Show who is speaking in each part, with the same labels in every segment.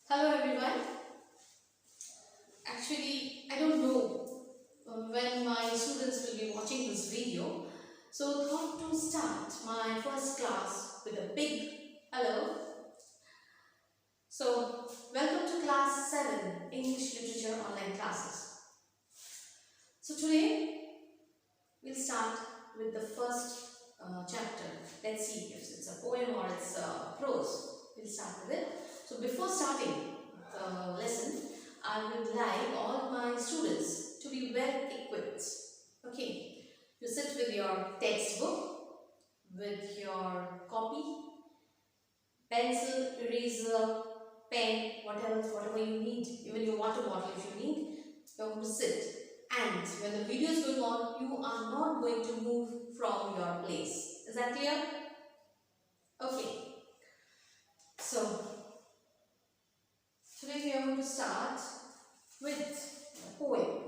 Speaker 1: Hello everyone. Actually, I don't know when my students will be watching this video. So thought to start my first class with a big hello. So welcome to class 7 English Literature online classes. So today we'll start with the first chapter. Let's see if it's a poem or it's prose. We'll start with it. So before starting the lesson, I would like all my students to be well equipped. Okay, you sit with your textbook, with your copy, pencil, eraser, pen, whatever you need, even your water bottle if you need, you're going to sit. And when the video is going on, you are not going to move from your place. Is that clear? Okay. So, today we are going to start with a poem.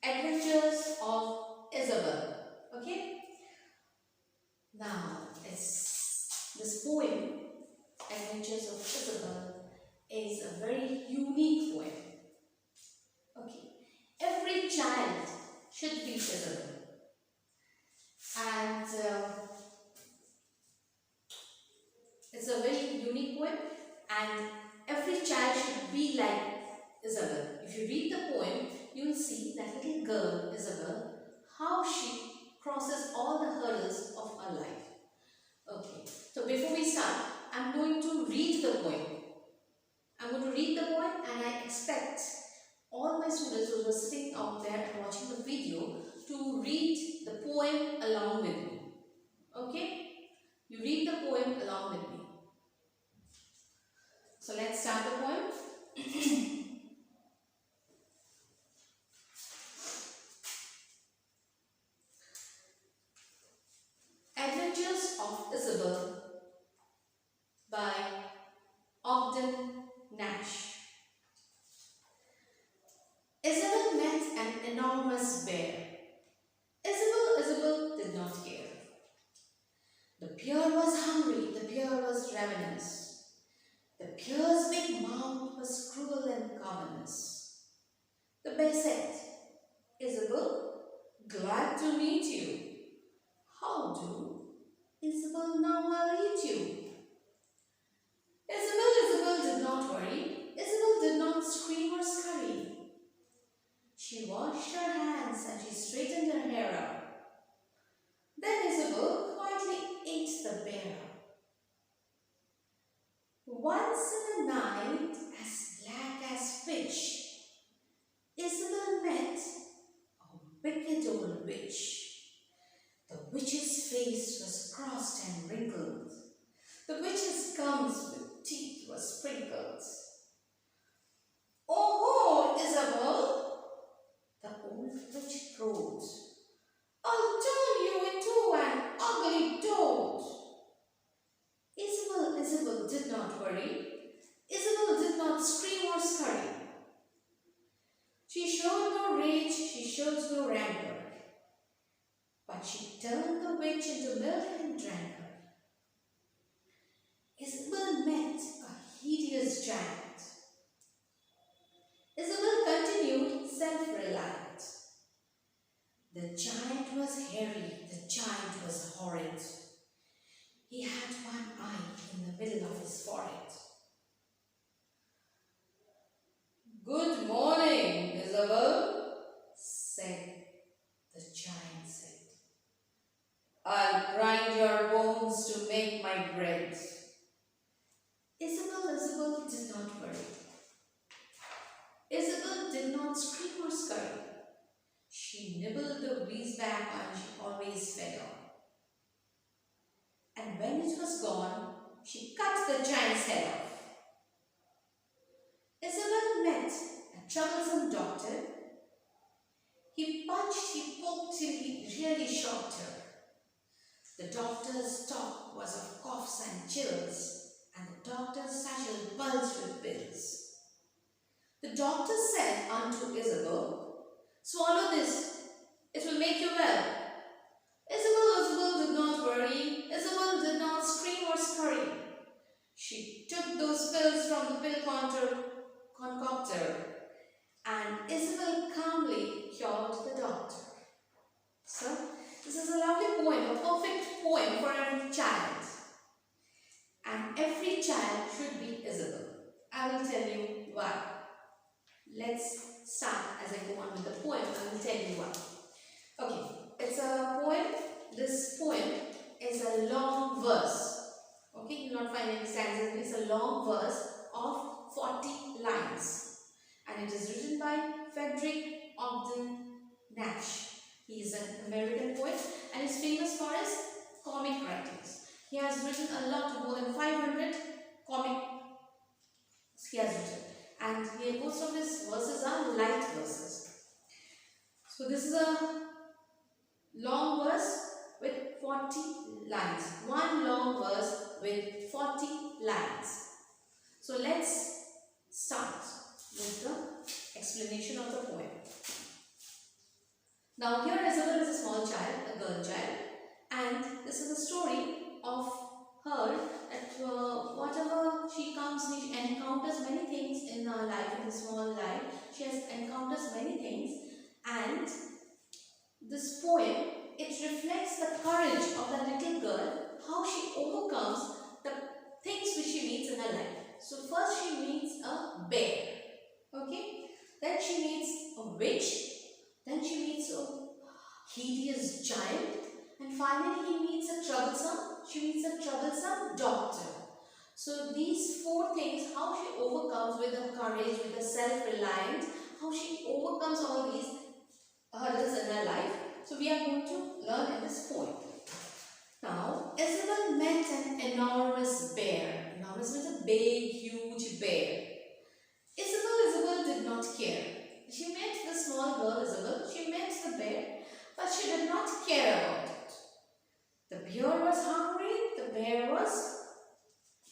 Speaker 1: Adventures of Isabell. Okay? Now, this poem, Adventures of Isabell, is a very unique poem. Okay. Every child should be Isabell. And it's a very unique poem, and every child should be like Isabell. If you read the poem, you will see that little girl, Isabell, how she crosses all the hurdles of her life. Okay, so before we start, I'm going to read the poem. I'm going to read the poem, and I expect all my students who are sitting out there and watching the video to read the poem along with me. Okay? You read the poem along with me. So let's start the poem. Adventures of Isabell by Ogden Nash. Isabell met an enormous bear. Isabell did not care. The bear was hungry, the bear was ravenous. The bear's big mouth was cruel and cavernous. The bear said, Isabell, glad to meet you. How do? Isabell, now I'll eat you. Isabell did not worry. Isabell did not scream or scurry. She washed her hands and she straightened her hair up. Then Isabell quietly ate the bear. Once in a night as black as pitch, Isabell met a wicked old witch. The witch's face was crossed and wrinkled. The witch's gums with teeth were sprinkled. Oh ho, Isabell, the old witch crowed. I'll turn you into an ugly toad. Isabell did not worry. Isabell did not scream or scurry. She showed no rage, she showed no rancor. But she turned the witch into milk and drank her. Isabell met a hideous giant. Isabell continued self-reliant. The giant was hairy, the giant was horrid. He had one eye in the middle of his forehead. Good morning, Isabell, said the giant said. I'll grind your bones to make my bread. Isabell did not worry. Isabell did not scream or scurry. She nibbled the weeds back and she always fed on. And when it was gone, she cut the giant's head off. Isabell met a troublesome doctor. He punched, he poked till he really shocked her. The doctor's talk was of coughs and chills, and the doctor's satchel bulged with pills. The doctor said unto Isabell, swallow this, it will make you well. Isabell did not worry. Isabell did not scream or scurry. She took those pills from the pill concoctor, and Isabel calmly cured the doctor. So, this is a lovely poem, a perfect poem for every child. And every child should be Isabel. I will tell you why. Let's start as I go on with the poem. I will tell you why. Okay, it's a poem. This poem is a long verse. Okay, you will not find any stanzas. It's a long verse of 40 lines. And it is written by Frederick Ogden Nash. He is an American poet and is famous for his comic writings. He has written a lot, more than 500 comics he has written. And most of his verses are light verses. So this is a long verse with 40 lines. One long verse with 40 lines. So let's start with the explanation of the poem. Now here Isabel is a small child, a girl child, and this is a story of her that whatever she encounters many things in her life, in a small life. She encounters many things, and this poem, it reflects the courage of that little girl, how she overcomes the things which she meets in her life. So first she meets a bear, okay? Then she meets a witch. Then she meets a hideous giant, and finally she meets a troublesome doctor. So these four things, how she overcomes with her courage, with her self-reliance, how she overcomes all these hurdles in her life. So we are going to learn in this poem. Now, Isabel met an enormous bear. Enormous means a big, huge bear. Isabel did not care. She met the small girl Isabel, she met the bear, but she did not care about it. The bear was hungry, the bear was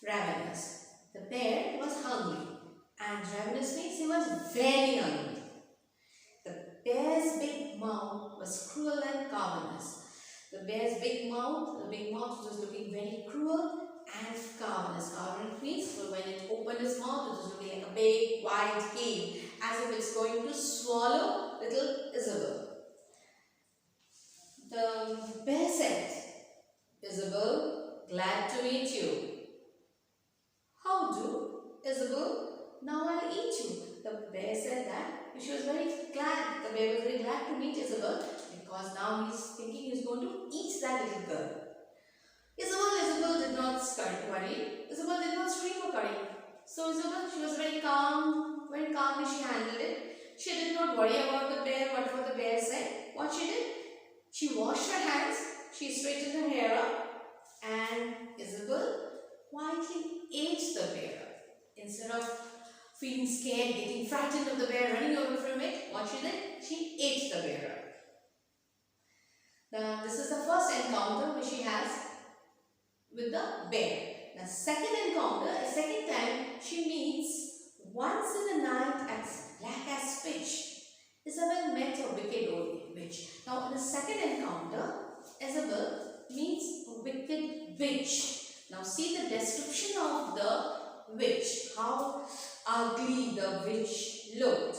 Speaker 1: ravenous. The bear was hungry, and ravenous means he was very hungry. The bear's big mouth was cruel and cavernous. The bear's big mouth was looking very cruel and cavernous. Cavernous means when it opened its mouth, it was looking like a big wide cave, as if it's going to swallow little Isabel. The bear said, "Isabel, glad to meet you." "How do, Isabel? Now I'll eat you." The bear said that. She was very glad. The bear was very glad to meet Isabel, because now he's thinking he's going to eat that little girl. Isabel did not worry. Isabel did not scream or worry. So Isabel, she was very calmly she handled it. She did not worry about the bear, whatever the bear said. What she did? She washed her hands, she straightened her hair up, and Isabel quietly ate the bear. Instead of feeling scared, getting frightened of the bear, running away from it, what she did? She ate the bear. This is the first encounter which she has with the bear. The second time she meets, once in the night as black as pitch, Isabel met a wicked old witch. Now in the second encounter, Isabel meets a wicked witch. Now see the description of the witch, how ugly the witch looked.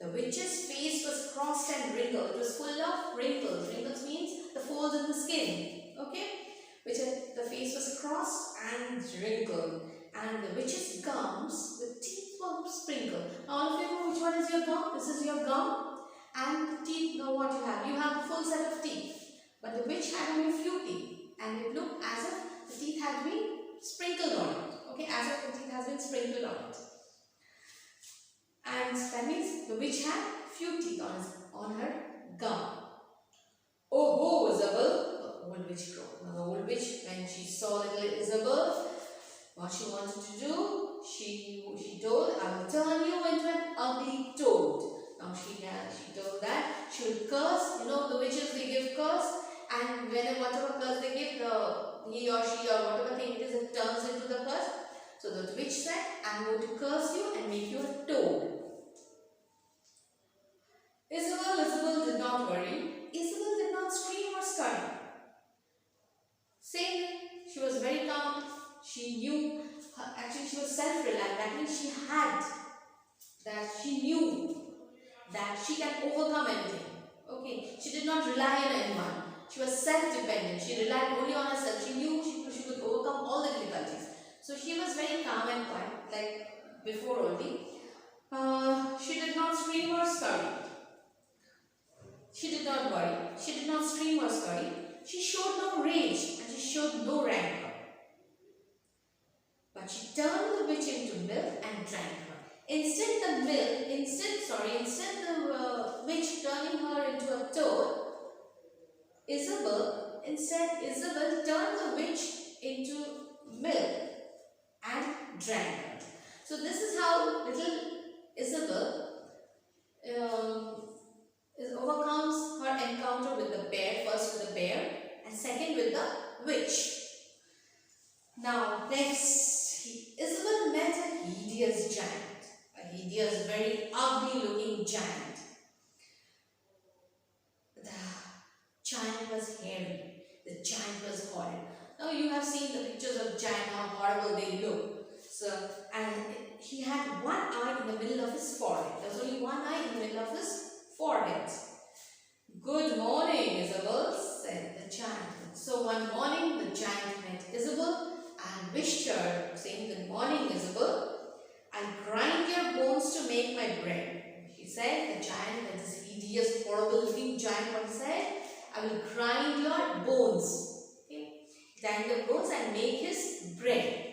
Speaker 1: The witch's face was crossed and wrinkled. It was full of wrinkles. Wrinkles means the folds in the skin. Okay? The face was crossed and wrinkled. And the witch's gums, the teeth were sprinkled. Now all of you know which one is your gum? This is your gum. And the teeth, know what you have. You have a full set of teeth. But the witch had only a few teeth. And it looked as if the teeth had been sprinkled on it. Okay? As if the teeth has been sprinkled on it. And that means the witch had few teeth on her gum. "Oh ho, Isabel," the old witch croaked. Now the old witch, when she saw little Isabel, what she wanted to do, she told, "I will turn you into an ugly toad." Now she told that she would curse. You know the witches, they give curse, and whatever curse they give, he or she or whatever thing it is, it turns into the curse. So the witch said, "I am going to curse you and make you a toad." Isabel did not worry. Isabel did not scream or scurry. Same, she was very calm. She knew actually she was self-reliant. That means she knew that she can overcome anything. Okay, she did not rely on anyone. She was self-dependent. She relied only on herself. She knew she could overcome all the difficulties. So she was very calm and quiet, like before only. She did not scream or scurry. She did not worry. She did not scream or scurry. She showed no rage and she showed no rancor. But she turned the witch into milk and drank her. Instead the witch turning her into a toad, Isabell turned the witch into milk and drank her. So this is how little Isabell overcomes her encounter with the bear, first with the bear and second with the witch. Now next, Isabell met a hideous giant, a hideous, very ugly looking giant. The giant was hairy, the giant was horrid. Now you have seen the pictures of giant, how horrible they look. So, and he had one eye in the middle of his forehead. There was only one eye in the middle of his forehead. "Good morning, Isabell," said the giant. So one morning the giant met Isabell and wished her, saying, "Good morning, Isabell. I'll grind your bones to make my bread." She said, the giant, this hideous, horrible looking giant, what he said? "I will grind your bones." Okay? Grind the bones and make his bread.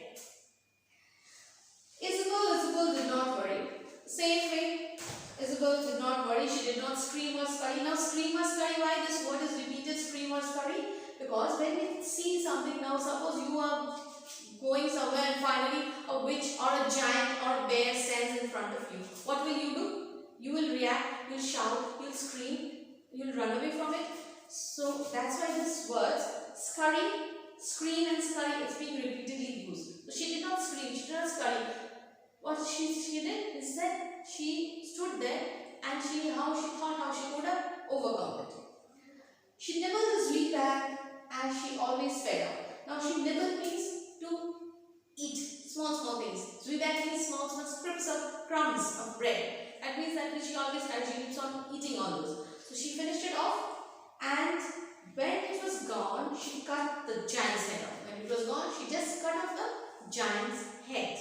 Speaker 1: Isabell did not worry. Same way, Isabell did not worry. She did not scream or scurry. Now scream or scurry, why this word is repeated, scream or scurry? Because when we see something, now suppose you are going somewhere and finally a witch or a giant or a bear stands in front of you. What will you do? You will react, you'll shout, you'll scream, you'll run away from it. So that's why this word scurry, scream and scurry is being repeatedly used. So she did not scream, she did not scurry. What she did instead, she stood there and she thought how she could have overcome it. She nibbled his wheat bag as she always fed up. Now she nibbled means to eat small things. So that means small scraps of crumbs of bread. That means she always keeps on eating all those. So she finished it off, and when it was gone, she cut the giant's head off. When it was gone, she just cut off the giant's head.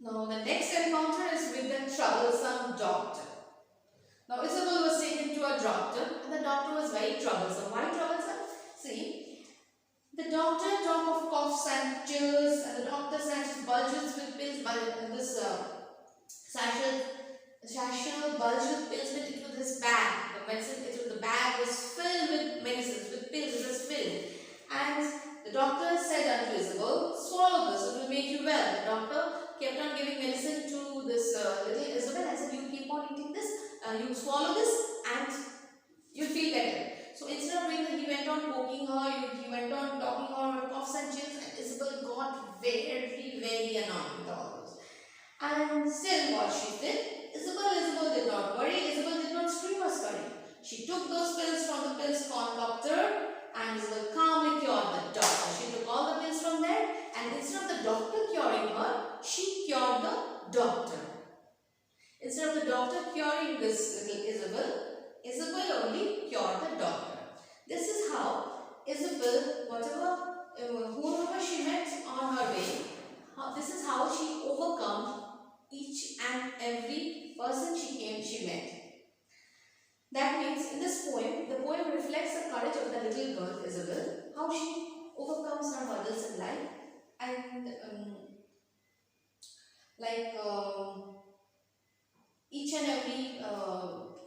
Speaker 1: Now the next encounter is with the troublesome doctor. Now Isabell was taken to a doctor, and the doctor was very troublesome. Why troublesome? See, the doctor talked of coughs and chills, and the doctor sat bulges with pills, this satchel bulged with pills, but it was his bag. The medicine, the bag was filled with medicines, with pills, it was filled. And the doctor said unto Isabell, "Swallow this, it will make you well." The doctor kept on giving medicine to this little Isabell and said, "You keep on eating this, you swallow this and you'll feel better." So instead of doing that, he went on poking her, he went on talking her coughs and chills, and Isabell got very annoyed with all those. And still what she did, Isabell did not worry, Isabell did not scream or scurry. She took those pills from the pills concoctor, and Isabell calmly cured the doctor. She took all the pills from there, and instead of the doctor curing her, she cured the doctor. Instead of the doctor curing this little Isabell only cured the doctor. This is how Isabell, whoever she met on her way, this is how she overcome each and every person she met. That means in this poem, the poem reflects the courage of the little girl Isabell, how she overcomes her hurdles in life, and each and every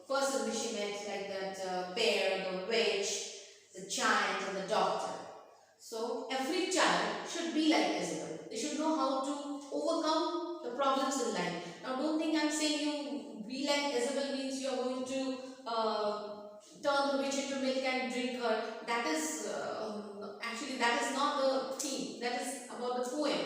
Speaker 1: person which she met, like that bear, the witch, the giant and the doctor. So every child should be like Isabell. They should know how to overcome the problems in life. Now don't think I'm saying you be like Isabell means you are going to turn the witch into milk and drink her. That is actually that is not the theme. That is about the poem.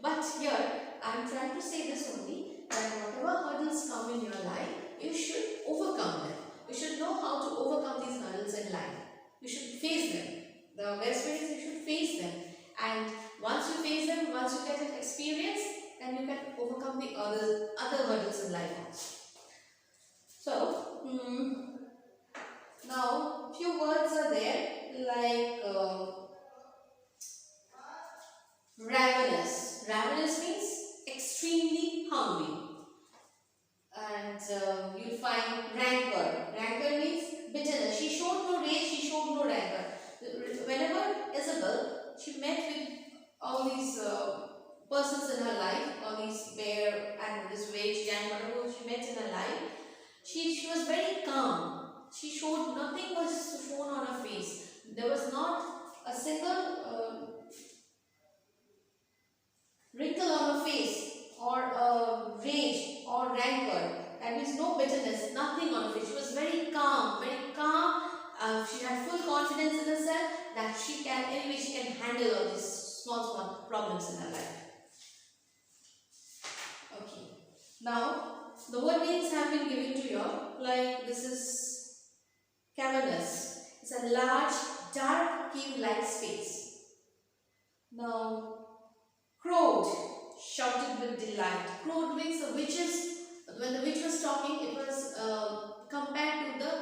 Speaker 1: But here I am trying to say this only, that whatever hurdles come in your life, you should overcome them. You should know how to overcome these hurdles in life. You should face them. The best way is you should face them. And once once you get an experience, then you can overcome the other hurdles in life also. So, now few words are there like ravenous. Ravenous means extremely hungry. And you'll find rancor. Rancor means bitterness. She showed no rage, she showed no rancor. Whenever Isabell, she met with all these persons in her life, all these bear and this wage gang, whatever she met in her life, she was very calm. She showed nothing was shown on her face. There was not a single wrinkle on her face or rage or rancor. That means no bitterness, nothing on her face. She was very calm, very calm. She had full confidence in herself that she can, anyway, she can handle all these small problems in her life. Okay. Now, the word names have been given to you. Like this is cavernous. It's a large, dark cave-like space. Now, crowed, shouted with delight. Crowed means the witches. When the witch was talking, it was compared to the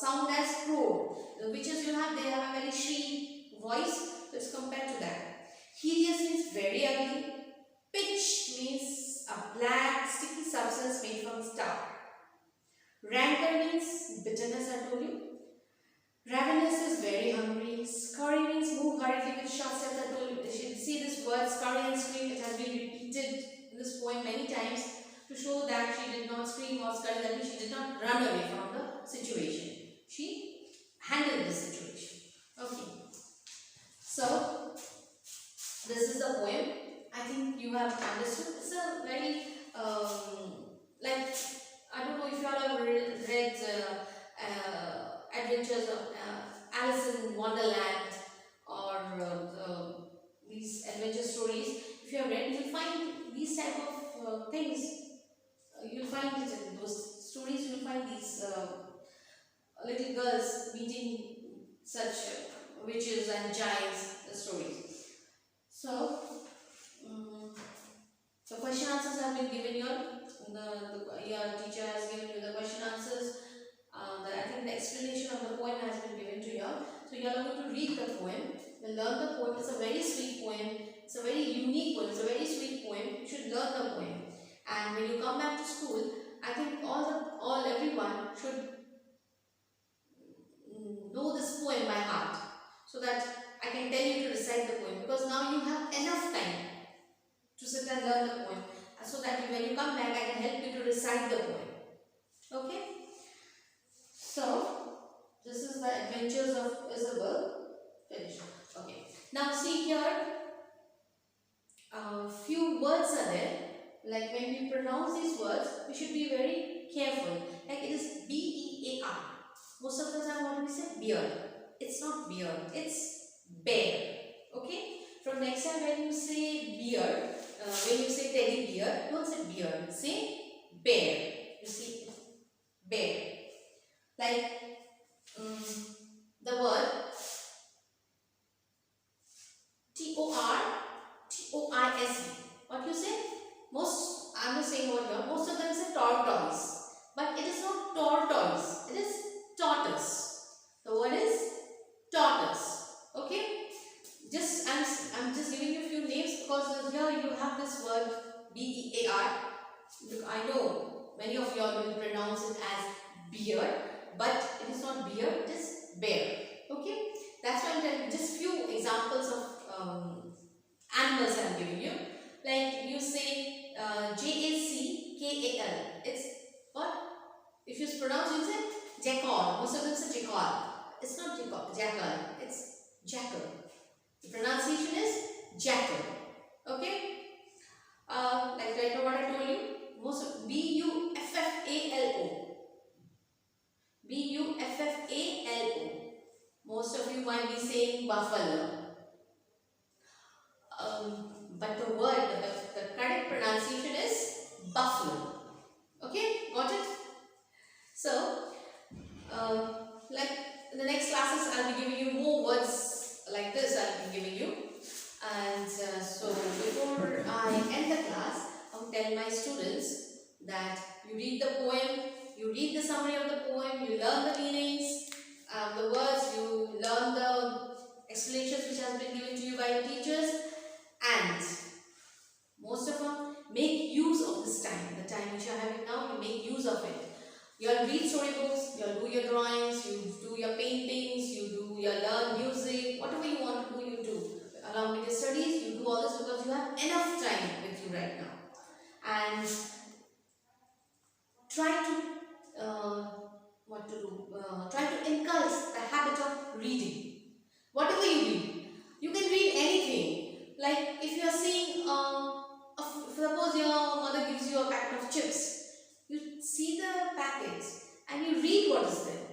Speaker 1: sound as crowed. The witches you have, they have a very shrill voice, so it's compared to that. Hideous means very ugly. Pitch means a black sticky substance made from star. Rancor means bitterness, I told you. Ravenous is very hungry. Scurry means move hurriedly with short steps. I told you, you should see this word scurry and scream. It has been repeated in this poem many times to show that she did not scream or scurry. That means she did not run away from the situation. She handled the situation. Okay. So, this is the poem. I think you have understood. It's a very, like, I don't know if you all have read Adventures of Alice in Wonderland or these adventure stories. If you have read, you will find these type of things. You will find it in those stories. You will find these little girls meeting such witches and giants. The stories. So, the question answers have been given here. Your teacher has given you the question answers. I think the explanation of the poem has been given to you all. So you are going to read the poem. You learn the poem. It's a very sweet poem. It's a very unique poem. It's a very sweet poem. You should learn the poem. And when you come back to school, I think everyone should know this poem by heart, so that I can tell you to recite the poem. Because now you have enough time to sit and learn the poem, so that when you come back, I can help you to recite the poem. Okay? So, this is the Adventures of Isabell. Finished. Okay. Now see here, few words are there. Like when we pronounce these words, we should be very careful. Like it is B-E-A-R. Most of the time what we say? Beard. It's not beard. It's bear. Okay? From next time when you say beard, when you say teddy bear, don't say beard. Say bear. You see? Bear. Like the word T-O-R-T-O-I-S-E. What you say? I'm just saying what here. Most of them say tortoise. But it is not tortoise. It is tortoise. The word is tortoise. Okay? I'm just giving you a few names because here you have this word B-E-A-R. I know many of you all will pronounce it as beard, but it is not beard, it is bear. Okay? That's why I'm telling you just few examples of animals I'm giving you. Like you say J-A-C-K-A-L. It's what? If you pronounce, you say jackal. Most of them say jackal. It's not jackal. It's jackal. The pronunciation is jackal. Okay? Like right now what I told you. Most of B-U-F-F-A-L-O. B-U-F-F-A-L-O. Most of you might be saying buffalo. But the word, the correct pronunciation is buffalo. Okay, got it? So, like in the next classes, I'll be giving you more words like this. I'll be giving you, and tell my students that you read the poem, you read the summary of the poem, you learn the meanings, the words, you learn the explanations which has been given to you by your teachers, and most of all, make use of this time. The time which you are having now, you make use of it. You'll read storybooks, you'll do your drawings, you do your paintings, you learn music, whatever you want to do, you do. Along with your studies, you do all this because you have enough time with you right now. And try to try to inculcate the habit of reading. Whatever you read, you can read anything. Like if you are seeing, suppose your mother gives you a packet of chips, you see the packet and you read what is there.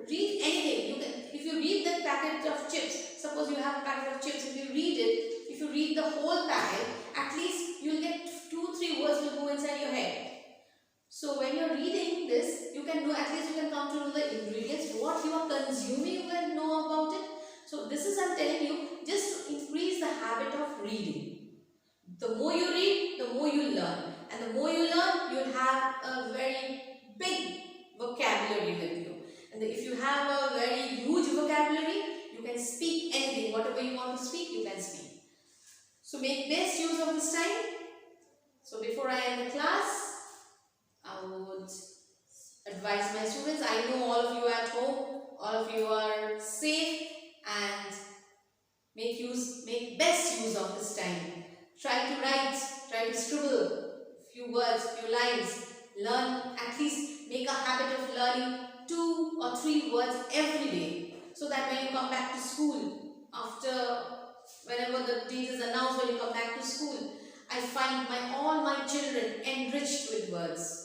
Speaker 1: Read anything. You can, if you read that packet of chips, suppose you have a packet of chips, if you read it, if you read the whole packet, at least you will get 2-3 words will go inside your head. So when you are reading this, you can know, at least you can come to know the ingredients, what you are consuming, you can know about it. So this is, I'm telling you, just to increase the habit of reading. The more you read, the more you learn. And the more you learn, you will have a very big vocabulary with you. And if you have a very huge vocabulary, you can speak anything. Whatever you want to speak, you can speak. So make best use of this time. So before I end the class, I would advise my students, I know all of you are at home, all of you are safe, and make best use of this time. Try to write, try to scribble few words, few lines. Learn, at least make a habit of learning 2 or 3 words every day. So that when you come back to school, whenever the date is announced, when you come back to school, I find all my children enriched with words.